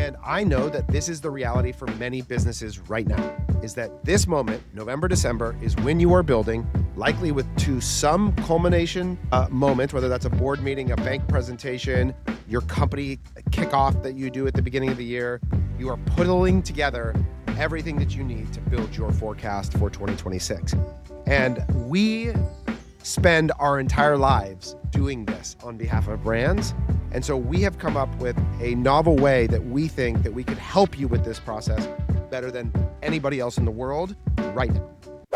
And I know that this is the reality for many businesses right now, is that this moment, November, December, is when you are building, likely to some culmination moment, whether that's a board meeting, a bank presentation, your company kickoff that you do at the beginning of the year. You are pulling together everything that you need to build your forecast for 2026. And we spend our entire lives doing this on behalf of brands. And so we have come up with a novel way that we think that we could help you with this process better than anybody else in the world right now.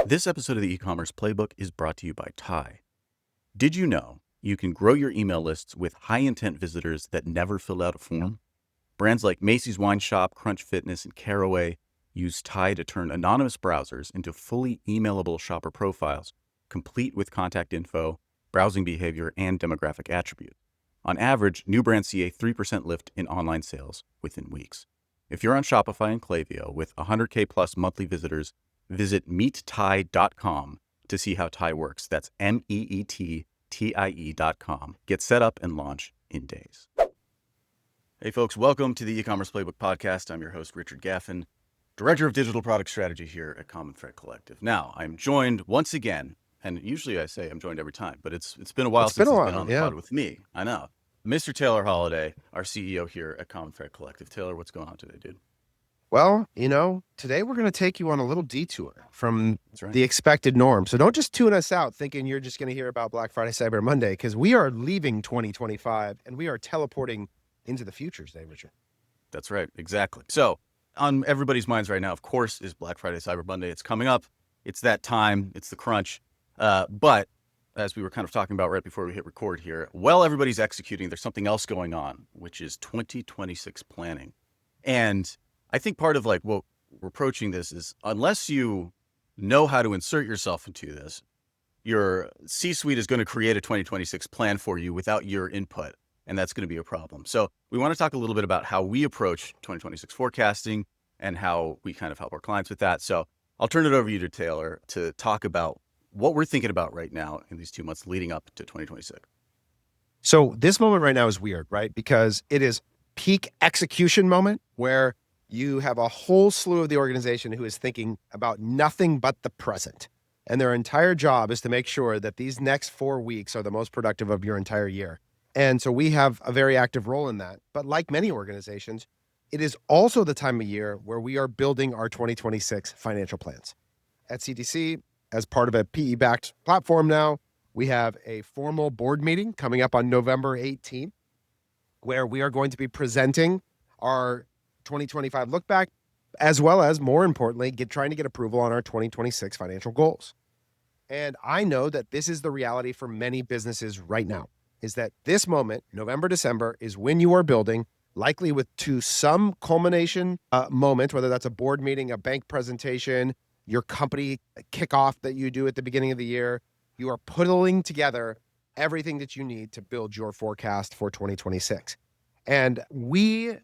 This episode of the e-commerce playbook is brought to you by Tide. Did you know you can grow your email lists with high-intent visitors that never fill out a form? Brands like Macy's Wine Shop, Crunch Fitness, and Caraway use Tide to turn anonymous browsers into fully emailable shopper profiles, complete with contact info, browsing behavior, and demographic attributes. On average, new brands see a 3% lift in online sales within weeks. If you're on Shopify and Klaviyo with 100K plus monthly visitors, visit meettide.com to see how Tide works. That's MEETTIE.com. Get set up and launch in days. Hey folks, welcome to the e-commerce playbook podcast. I'm your host, Richard Gaffin, Director of Digital Product Strategy here at Common Thread Collective. Now, I'm joined once again, and usually I say I'm joined every time, but it's been a while since he's been on the pod with me. I know. Mr. Taylor Holiday, our CEO here at Common Thread Collective. Taylor, what's going on today, dude? Well, today we're going to take you on a little detour from the expected norm. So don't just tune us out thinking you're just going to hear about Black Friday, Cyber Monday, because we are leaving 2025 and we are teleporting into the future today, Richard. That's right. Exactly. So on everybody's minds right now, of course, is Black Friday, Cyber Monday. It's coming up. It's that time. It's the crunch. But as we were kind of talking about right before we hit record here, while everybody's executing, there's something else going on, which is 2026 planning. And I think part of like what we're approaching this is, unless you know how to insert yourself into this, your C-suite is going to create a 2026 plan for you without your input, and that's going to be a problem. So we want to talk a little bit about how we approach 2026 forecasting and how we kind of help our clients with that. So I'll turn it over to you, Taylor, to talk about what we're thinking about right now in these 2 months leading up to 2026. So this moment right now is weird, right? Because it is peak execution moment where you have a whole slew of the organization who is thinking about nothing but the present. And their entire job is to make sure that these next 4 weeks are the most productive of your entire year. And so we have a very active role in that. But like many organizations, it is also the time of year where we are building our 2026 financial plans. At CTC, as part of a PE-backed platform now, we have a formal board meeting coming up on November 18th, where we are going to be presenting our 2025 look back, as well as, more importantly, trying to get approval on our 2026 financial goals. And I know that this is the reality for many businesses right now, is that this moment, November, December, is when you are building, likely to some culmination moment, whether that's a board meeting, a bank presentation, your company kickoff that you do at the beginning of the year. You are pulling together everything that you need to build your forecast for 2026. And we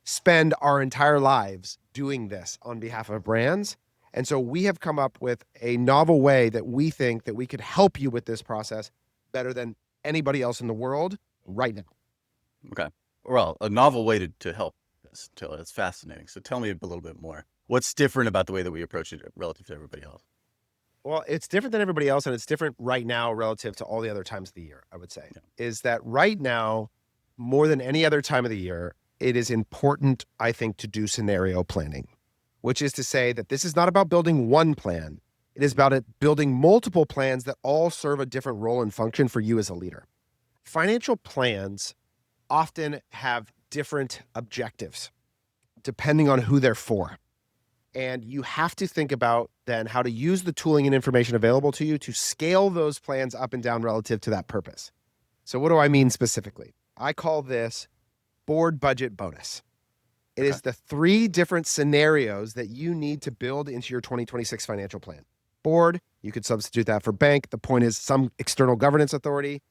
spend our entire lives doing this on behalf of brands. And so we have come up with a novel way that we think that we could help you with this process better than anybody else in the world right now. Okay. Well, a novel way to help this, Taylor. That's fascinating. So tell me a little bit more. What's different about the way that we approach it relative to everybody else? Well, it's different than everybody else, and it's different right now relative to all the other times of the year, I would say, is that right now, more than any other time of the year, it is important, I think, to do scenario planning, which is to say that this is not about building one plan. It is about building multiple plans that all serve a different role and function for you as a leader. Financial plans often have different objectives depending on who they're for. And you have to think about then how to use the tooling and information available to you to scale those plans up and down relative to that purpose. So what do I mean specifically? I call this board budget bonus. It is the 3 different scenarios that you need to build into your 2026 financial plan. Board, you could substitute that for bank. The point is some external governance authority.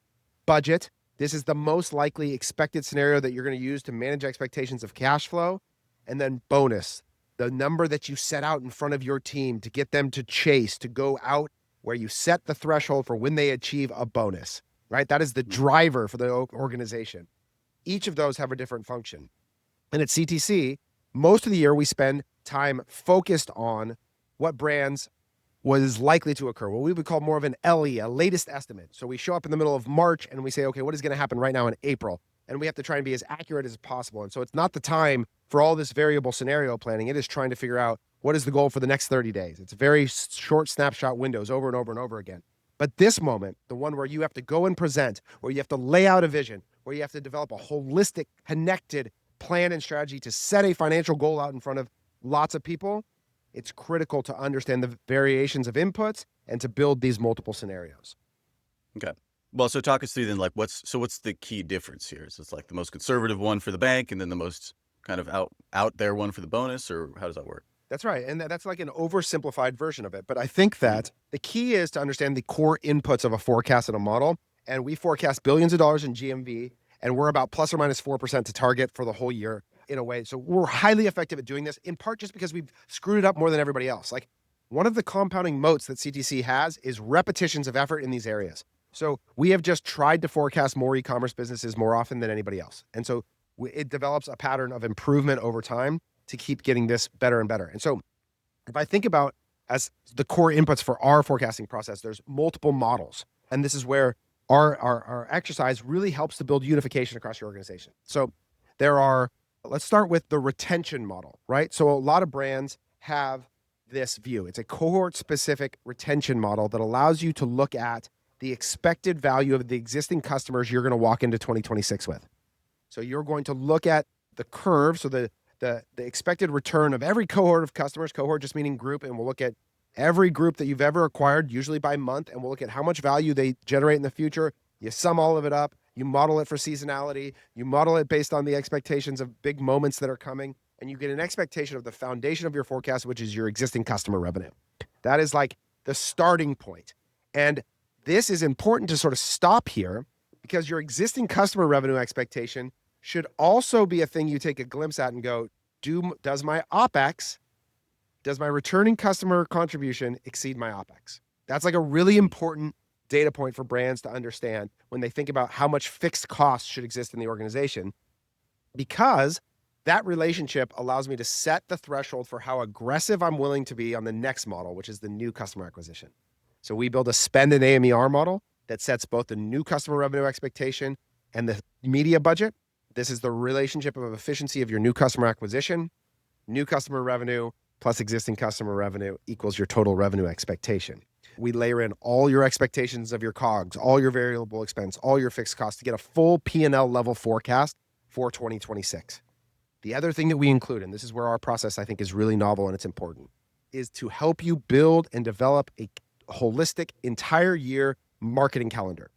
Budget, this is the most likely expected scenario that you're going to use to manage expectations of cash flow. And then bonus, the number that you set out in front of your team to get them to chase, to go out where you set the threshold for when they achieve a bonus, right? That is the driver for the organization. Each of those have a different function. And at CTC, most of the year we spend time focused on what brands was likely to occur, what we would call more of an LE, a latest estimate. So we show up in the middle of March and we say, okay, what is going to happen right now in April? And we have to try and be as accurate as possible. And so it's not the time for all this variable scenario planning. It is trying to figure out what is the goal for the next 30 days. It's very short snapshot windows over and over and over again. But this moment, the one where you have to go and present, where you have to lay out a vision, where you have to develop a holistic, connected plan and strategy to set a financial goal out in front of lots of people, it's critical to understand the variations of inputs and to build these multiple scenarios. Okay. Well, so talk us through then, like what's the key difference here? Is it like the most conservative one for the bank and then the most kind of out there one for the bonus, or how does that work? That's right. And that's like an oversimplified version of it. But I think that the key is to understand the core inputs of a forecast and a model. And we forecast billions of dollars in GMV, and we're about plus or minus 4% to target for the whole year in a way. So we're highly effective at doing this, in part just because we've screwed it up more than everybody else. Like, one of the compounding moats that CTC has is repetitions of effort in these areas. So we have just tried to forecast more e-commerce businesses more often than anybody else. And so it develops a pattern of improvement over time to keep getting this better and better. And so if I think about as the core inputs for our forecasting process, there's multiple models. And this is where our exercise really helps to build unification across your organization. So let's start with the retention model, right? So a lot of brands have this view. It's a cohort-specific retention model that allows you to look at the expected value of the existing customers you're going to walk into 2026 with. So you're going to look at the curve, so the expected return of every cohort of customers, cohort just meaning group, and we'll look at every group that you've ever acquired, usually by month, and we'll look at how much value they generate in the future. You sum all of it up, you model it for seasonality, you model it based on the expectations of big moments that are coming, and you get an expectation of the foundation of your forecast, which is your existing customer revenue. That is like the starting point. And this is important to sort of stop here, because your existing customer revenue expectation should also be a thing you take a glimpse at and go, does my OPEX, does my returning customer contribution exceed my OPEX? That's like a really important data point for brands to understand when they think about how much fixed cost should exist in the organization, because that relationship allows me to set the threshold for how aggressive I'm willing to be on the next model, which is the new customer acquisition. So we build a spend and AMER model that sets both the new customer revenue expectation and the media budget. This is the relationship of efficiency of your new customer acquisition. New customer revenue plus existing customer revenue equals your total revenue expectation. We layer in all your expectations of your COGS, all your variable expense, all your fixed costs to get a full P&L level forecast for 2026. The other thing that we include, and this is where our process I think is really novel and it's important, is to help you build and develop a holistic entire year marketing calendar.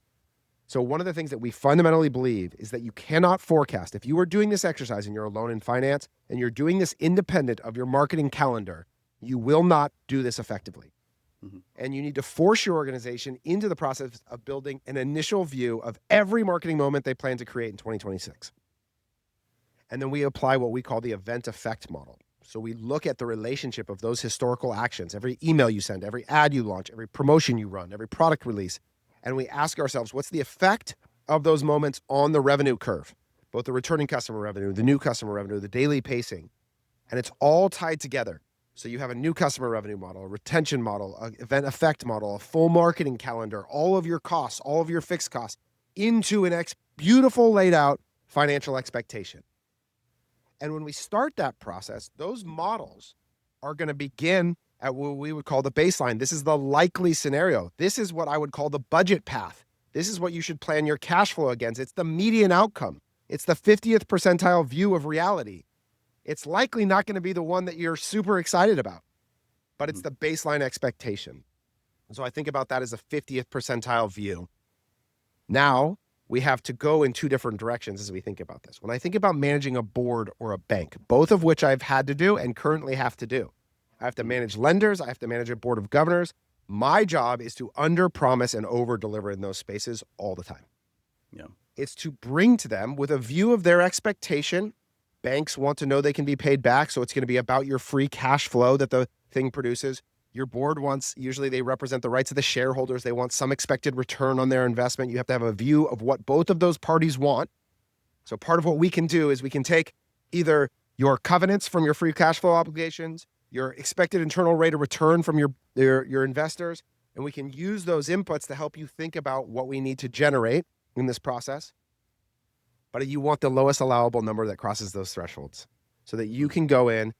So one of the things that we fundamentally believe is that you cannot forecast. If you are doing this exercise and you're alone in finance and you're doing this independent of your marketing calendar, you will not do this effectively. Mm-hmm. And you need to force your organization into the process of building an initial view of every marketing moment they plan to create in 2026. And then we apply what we call the event effect model. So we look at the relationship of those historical actions, every email you send, every ad you launch, every promotion you run, every product release. And we ask ourselves, what's the effect of those moments on the revenue curve? Both the returning customer revenue, the new customer revenue, the daily pacing. And it's all tied together. So you have a new customer revenue model, a retention model, an event effect model, a full marketing calendar, all of your costs, all of your fixed costs into an beautiful laid out financial expectation. And when we start that process, those models are going to begin at what we would call the baseline. This is the likely scenario. This is what I would call the budget path. This is what you should plan your cash flow against. It's the median outcome. It's the 50th percentile view of reality. It's likely not going to be the one that you're super excited about, but it's the baseline expectation. And so I think about that as a 50th percentile view. Now we have to go in two different directions as we think about this. When I think about managing a board or a bank, both of which I've had to do and currently have to do, I have to manage lenders. I have to manage a board of governors. My job is to under-promise and over-deliver in those spaces all the time. Yeah. It's to bring to them with a view of their expectation. Banks want to know they can be paid back, so it's going to be about your free cash flow that the thing produces. Your board wants, usually they represent the rights of the shareholders. They want some expected return on their investment. You have to have a view of what both of those parties want. So part of what we can do is we can take either your covenants from your free cash flow obligations, your expected internal rate of return from your investors, and we can use those inputs to help you think about what we need to generate in this process. But you want the lowest allowable number that crosses those thresholds so that you can go in.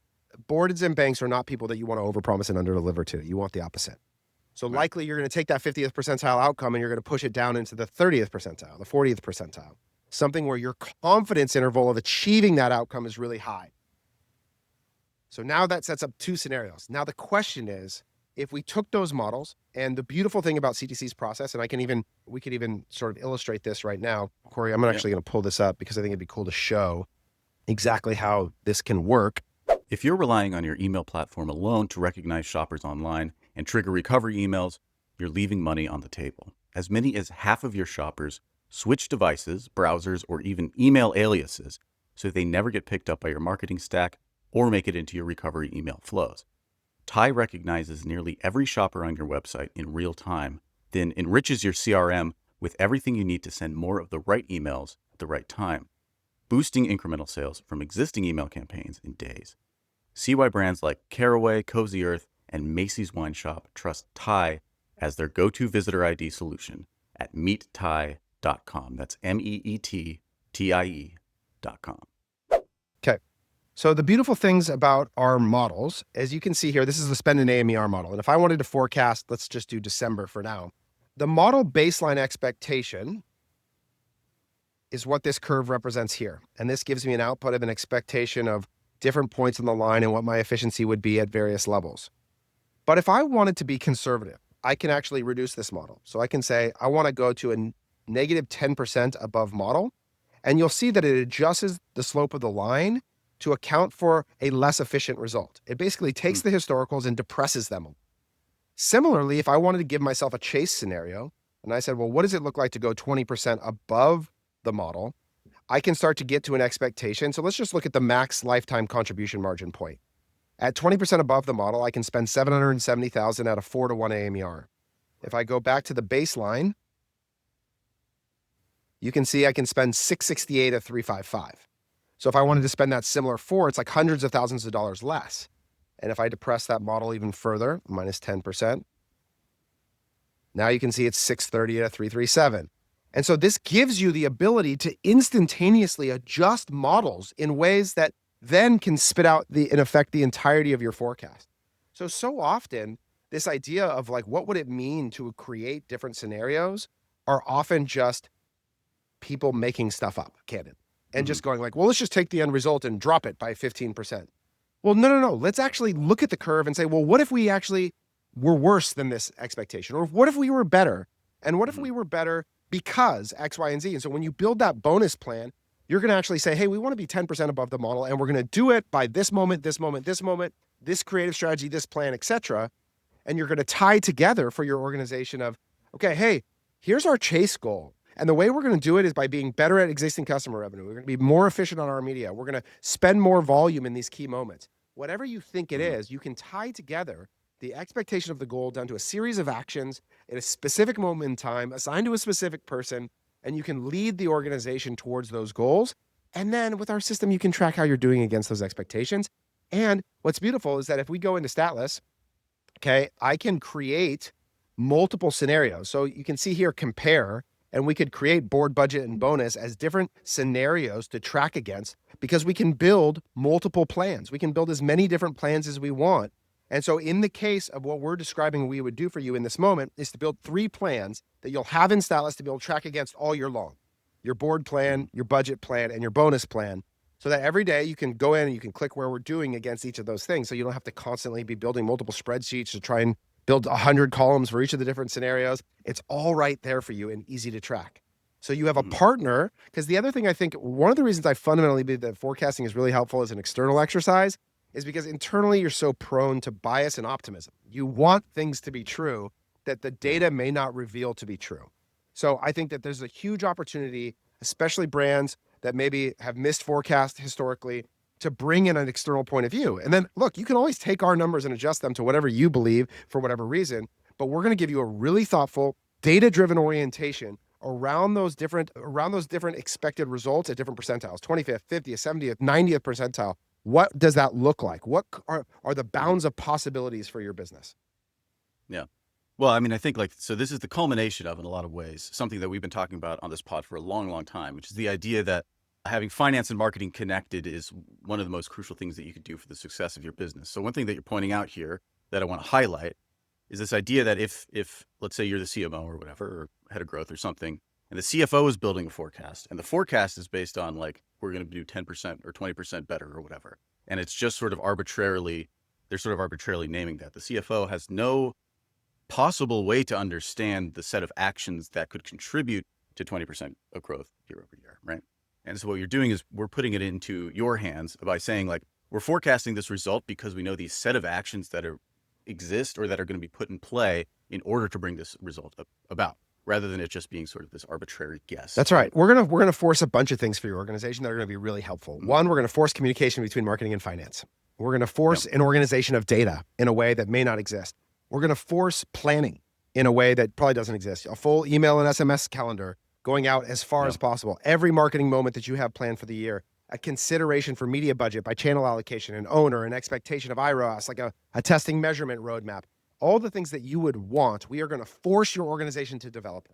Boards and banks are not people that you want to overpromise and underdeliver to. You want the opposite. So likely you're going to take that 50th percentile outcome and you're going to push it down into the 30th percentile, the 40th percentile, something where your confidence interval of achieving that outcome is really high. So now that sets up two scenarios. Now the question is, if we took those models, and the beautiful thing about CTC's process, and we could even sort of illustrate this right now. Corey, I'm actually going to pull this up because I think it'd be cool to show exactly how this can work. If you're relying on your email platform alone to recognize shoppers online and trigger recovery emails, you're leaving money on the table. As many as half of your shoppers switch devices, browsers, or even email aliases so they never get picked up by your marketing stack or make it into your recovery email flows. Tye recognizes nearly every shopper on your website in real time, then enriches your CRM with everything you need to send more of the right emails at the right time, boosting incremental sales from existing email campaigns in days. See why brands like Caraway, Cozy Earth, and Macy's Wine Shop trust Tye as their go-to visitor ID solution at meettye.com. That's MEETTIE.com. Okay. So the beautiful things about our models, as you can see here, this is the spend and AMER model. And if I wanted to forecast, let's just do December for now. The model baseline expectation is what this curve represents here. And this gives me an output of an expectation of different points on the line and what my efficiency would be at various levels. But if I wanted to be conservative, I can actually reduce this model. So I can say, I want to go to a negative 10% above model. And you'll see that it adjusts the slope of the line to account for a less efficient result. It basically takes the historicals and depresses them. Similarly, if I wanted to give myself a chase scenario, and I said, well, what does it look like to go 20% above the model? I can start to get to an expectation. So let's just look at the max lifetime contribution margin point. At 20% above the model, I can spend $770,000 at a 4-to-1 AMER. If I go back to the baseline, you can see I can spend $668 at 355. So if I wanted to spend that similar it's like hundreds of thousands of dollars less. And if I depress that model even further, minus 10%, now you can see it's 630 at 337. And so this gives you the ability to instantaneously adjust models in ways that then can spit out in effect the entirety of your forecast. So often this idea of like, what would it mean to create different scenarios are often just people making stuff up, candid, and just going like, well, let's just take the end result and drop it by 15%. Well, no. Let's actually look at the curve and say, well, what if we actually were worse than this expectation? Or what if we were better? And what if we were better because X, Y, and Z? And so when you build that bonus plan, you're going to actually say, hey, we want to be 10% above the model, and we're going to do it by this moment, this moment, this moment, this creative strategy, this plan, etc. And you're going to tie together for your organization of, okay, hey, here's our chase goal. And the way we're going to do it is by being better at existing customer revenue. We're going to be more efficient on our media. We're going to spend more volume in these key moments. Whatever you think it is, you can tie together the expectation of the goal down to a series of actions at a specific moment in time, assigned to a specific person, and you can lead the organization towards those goals. And then with our system, you can track how you're doing against those expectations. And what's beautiful is that if we go into Statless, okay, I can create multiple scenarios. So you can see here, compare, and we could create board, budget, and bonus as different scenarios to track against, because we can build multiple plans. We can build as many different plans as we want. And so in the case of what we're describing we would do for you in this moment is to build 3 plans that you'll have in Statless to be able to track against all year long. Your board plan, your budget plan, and your bonus plan, so that every day you can go in and you can click where we're doing against each of those things. So you don't have to constantly be building multiple spreadsheets to try and build 100 columns for each of the different scenarios. It's all right there for you and easy to track. So you have a partner, because the other thing I think, one of the reasons I fundamentally believe that forecasting is really helpful as an external exercise is because internally you're so prone to bias and optimism. You want things to be true that the data may not reveal to be true. So I think that there's a huge opportunity, especially brands that maybe have missed forecast historically, to bring in an external point of view. And then look, you can always take our numbers and adjust them to whatever you believe for whatever reason, but we're going to give you a really thoughtful, data-driven orientation around those different expected results at different percentiles, 25th, 50th, 70th, 90th percentile. What does that look like? What are the bounds of possibilities for your business? Yeah. Well, I mean, I think so this is the culmination of, in a lot of ways, something that we've been talking about on this pod for a long, long time, which is the idea that having finance and marketing connected is one of the most crucial things that you could do for the success of your business. So one thing that you're pointing out here that I want to highlight is this idea that if let's say you're the CMO or whatever, or head of growth or something, and the CFO is building a forecast, and the forecast is based on like, we're going to do 10% or 20% better or whatever. And it's just sort of arbitrarily, they're sort of arbitrarily naming that. The CFO has no possible way to understand the set of actions that could contribute to 20% of growth year over year, right? And so what you're doing is we're putting it into your hands by saying like, we're forecasting this result because we know these set of actions that exist or that are going to be put in play in order to bring this result about, rather than it just being sort of this arbitrary guess. That's right. We're gonna force a bunch of things for your organization that are going to be really helpful. One, we're going to force communication between marketing and finance. We're going to force an organization of data in a way that may not exist. We're going to force planning in a way that probably doesn't exist. A full email and SMS calendar going out as far as possible. Every marketing moment that you have planned for the year, a consideration for media budget by channel allocation, an owner, an expectation of IROS, like a testing measurement roadmap. All the things that you would want, we are going to force your organization to develop.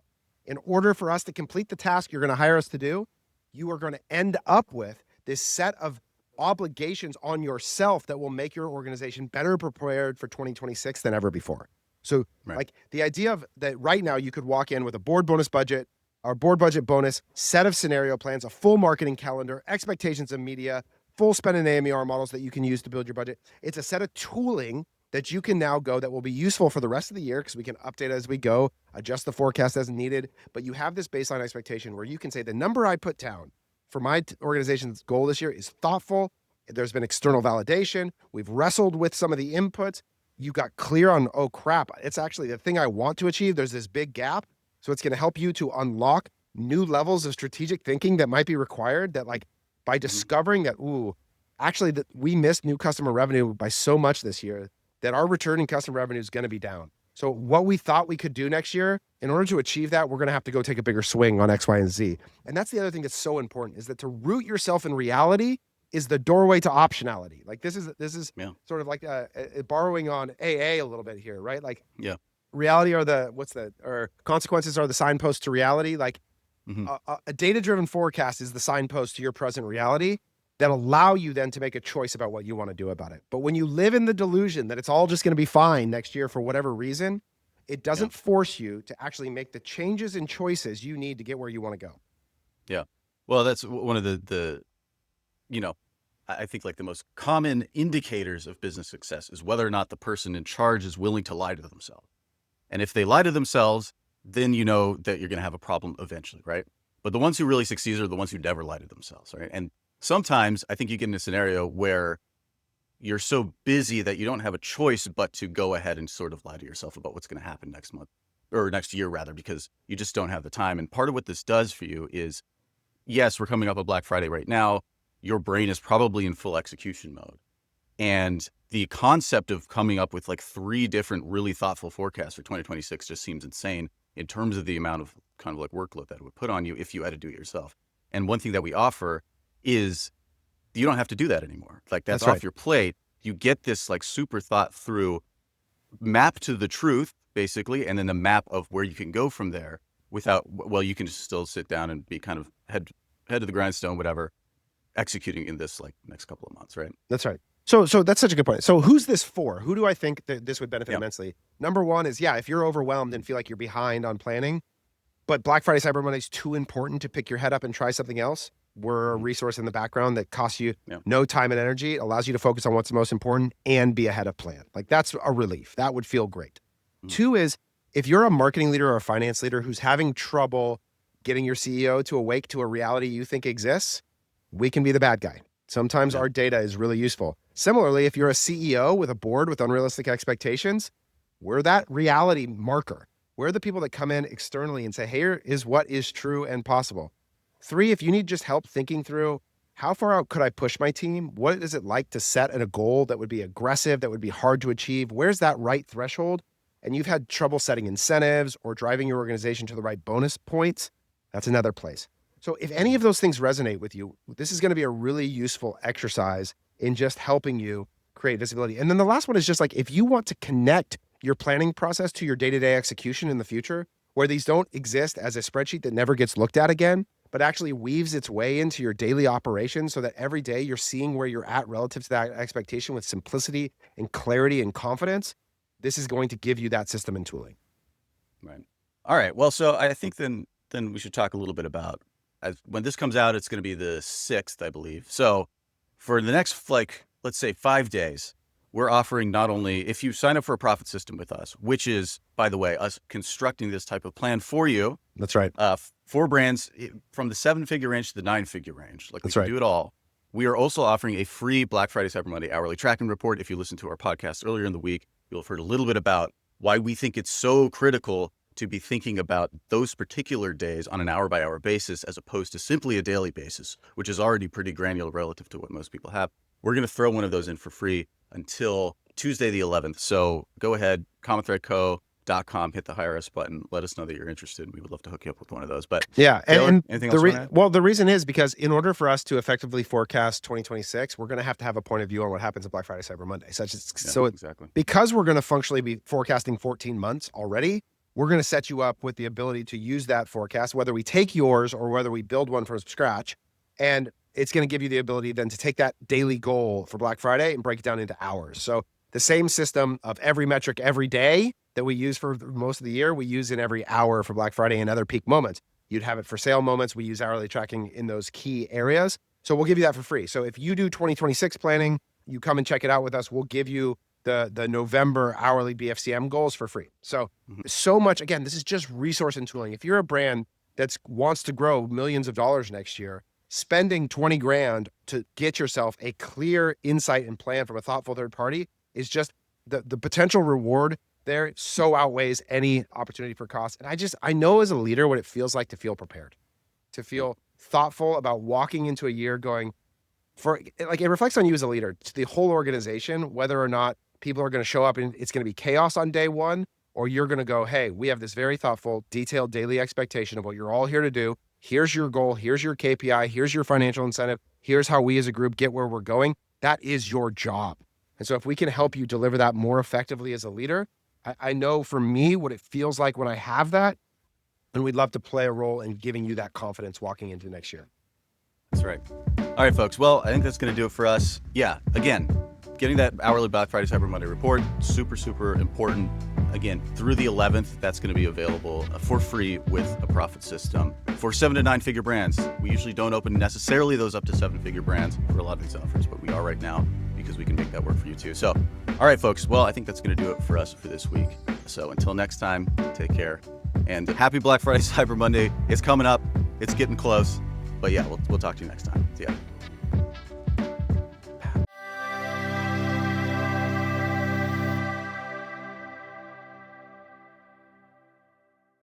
In order for us to complete the task you're going to hire us to do, you are going to end up with this set of obligations on yourself that will make your organization better prepared for 2026 than ever before. So like the idea of that right now, you could walk in with a board bonus budget, our board budget bonus, set of scenario plans, a full marketing calendar, expectations of media, full spend and AMER models that you can use to build your budget. It's a set of tooling that you can now go that will be useful for the rest of the year because we can update as we go, adjust the forecast as needed. But you have this baseline expectation where you can say the number I put down for my organization's goal this year is thoughtful. There's been external validation. We've wrestled with some of the inputs. You got clear on, oh crap, it's actually the thing I want to achieve. There's this big gap. So it's going to help you to unlock new levels of strategic thinking that might be required that like by discovering that, actually that we missed new customer revenue by so much this year that our returning customer revenue is going to be down. So what we thought we could do next year, in order to achieve that, we're going to have to go take a bigger swing on X, Y, and Z. And that's the other thing that's so important is that to root yourself in reality is the doorway to optionality. Like this is sort of like borrowing on AA a little bit here, right? Like reality or consequences are the signpost to reality. Like a data-driven forecast is the signpost to your present reality that allow you then to make a choice about what you want to do about it. But when you live in the delusion that it's all just going to be fine next year for whatever reason, it doesn't force you to actually make the changes and choices you need to get where you want to go. Yeah. Well, that's one of the I think like the most common indicators of business success is whether or not the person in charge is willing to lie to themselves. And if they lie to themselves, then you know that you're going to have a problem eventually, right? But the ones who really succeed are the ones who never lie to themselves, right? And sometimes I think you get in a scenario where you're so busy that you don't have a choice but to go ahead and sort of lie to yourself about what's going to happen next month or next year rather, because you just don't have the time. And part of what this does for you is, yes, we're coming up on Black Friday right now. Your brain is probably in full execution mode. And the concept of coming up with like 3 different really thoughtful forecasts for 2026 just seems insane in terms of the amount of kind of like workload that it would put on you if you had to do it yourself. And one thing that we offer is you don't have to do that anymore. Like that's off your plate. You get this like super thought through map to the truth basically, and then the map of where you can go from there without, well, you can just still sit down and be kind of head to the grindstone, whatever, executing in this like next couple of months, right? That's right. So that's such a good point. So who's this for? Who do I think that this would benefit immensely? Number one is, if you're overwhelmed and feel like you're behind on planning, but Black Friday, Cyber Monday is too important to pick your head up and try something else. We're a resource in the background that costs you no time and energy. It allows you to focus on what's most important and be ahead of plan. Like that's a relief. That would feel great. 2 is if you're a marketing leader or a finance leader who's having trouble getting your CEO to awake to a reality you think exists, we can be the bad guy. Sometimes our data is really useful. Similarly, if you're a CEO with a board with unrealistic expectations, we're that reality marker. We're the people that come in externally and say, here is what is true and possible. 3, if you need just help thinking through how far out could I push my team? What is it like to set a goal that would be aggressive, that would be hard to achieve? Where's that right threshold? And you've had trouble setting incentives or driving your organization to the right bonus points. That's another place. So if any of those things resonate with you, this is going to be a really useful exercise in just helping you create visibility. And then the last one is just like, if you want to connect your planning process to your day-to-day execution in the future, where these don't exist as a spreadsheet that never gets looked at again, but actually weaves its way into your daily operation so that every day you're seeing where you're at relative to that expectation with simplicity and clarity and confidence, this is going to give you that system and tooling. Right. All right. Well, so I think then we should talk a little bit about, when this comes out, it's going to be the 6th, I believe. So for the next, like, let's say 5 days, we're offering not only, if you sign up for a profit system with us, which is, by the way, us constructing this type of plan for you. That's right. For brands from the 7-figure range to the 9-figure range. Like, we That's can right. do it all. We are also offering a free Black Friday, Cyber Monday hourly tracking report. If you listen to our podcast earlier in the week, you'll have heard a little bit about why we think it's so critical to be thinking about those particular days on an hour-by-hour basis, as opposed to simply a daily basis, which is already pretty granular relative to what most people have. We're going to throw one of those in for free until Tuesday the 11th. So go ahead, commonthreadco.com, hit the hire us button. Let us know that you're interested. We would love to hook you up with one of those. But yeah, Taylor, anything else you wanna add? well, the reason is because in order for us to effectively forecast 2026, we're going to have a point of view on what happens at Black Friday, Cyber Monday. Exactly. Because we're going to functionally be forecasting 14 months already, we're going to set you up with the ability to use that forecast, whether we take yours or whether we build one from scratch. And it's going to give you the ability then to take that daily goal for Black Friday and break it down into hours. So the same system of every metric every day that we use for most of the year, we use in every hour for Black Friday and other peak moments. You'd have it for sale moments. We use hourly tracking in those key areas. So we'll give you that for free. So if you do 2026 planning, you come and check it out with us. We'll give you the November hourly BFCM goals for free. So, so much, again, this is just resource and tooling. If you're a brand that wants to grow millions of dollars next year, spending 20 grand to get yourself a clear insight and plan from a thoughtful third party is just the potential reward there so outweighs any opportunity for cost. And I know as a leader what it feels like to feel prepared, to feel thoughtful about walking into a year going, it reflects on you as a leader, to the whole organization, whether or not people are going to show up and it's going to be chaos on day one, or you're going to go, hey, we have this very thoughtful, detailed daily expectation of what you're all here to do. Here's your goal. Here's your KPI. Here's your financial incentive. Here's how we as a group get where we're going. That is your job. And so if we can help you deliver that more effectively as a leader, I know for me what it feels like when I have that, and we'd love to play a role in giving you that confidence walking into next year. That's right. All right, folks. Well, I think that's going to do it for us. Yeah, again, getting that hourly Black Friday, Cyber Monday report, super, super important. Again, through the 11th, that's going to be available for free with a profit system. For 7 to 9 figure brands, we usually don't open necessarily those up to 7-figure brands for a lot of these offers, but we are right now because we can make that work for you too. So, all right, folks. Well, I think that's going to do it for us for this week. So until next time, take care. And happy Black Friday, Cyber Monday. It's coming up. It's getting close. But yeah, we'll talk to you next time. See ya.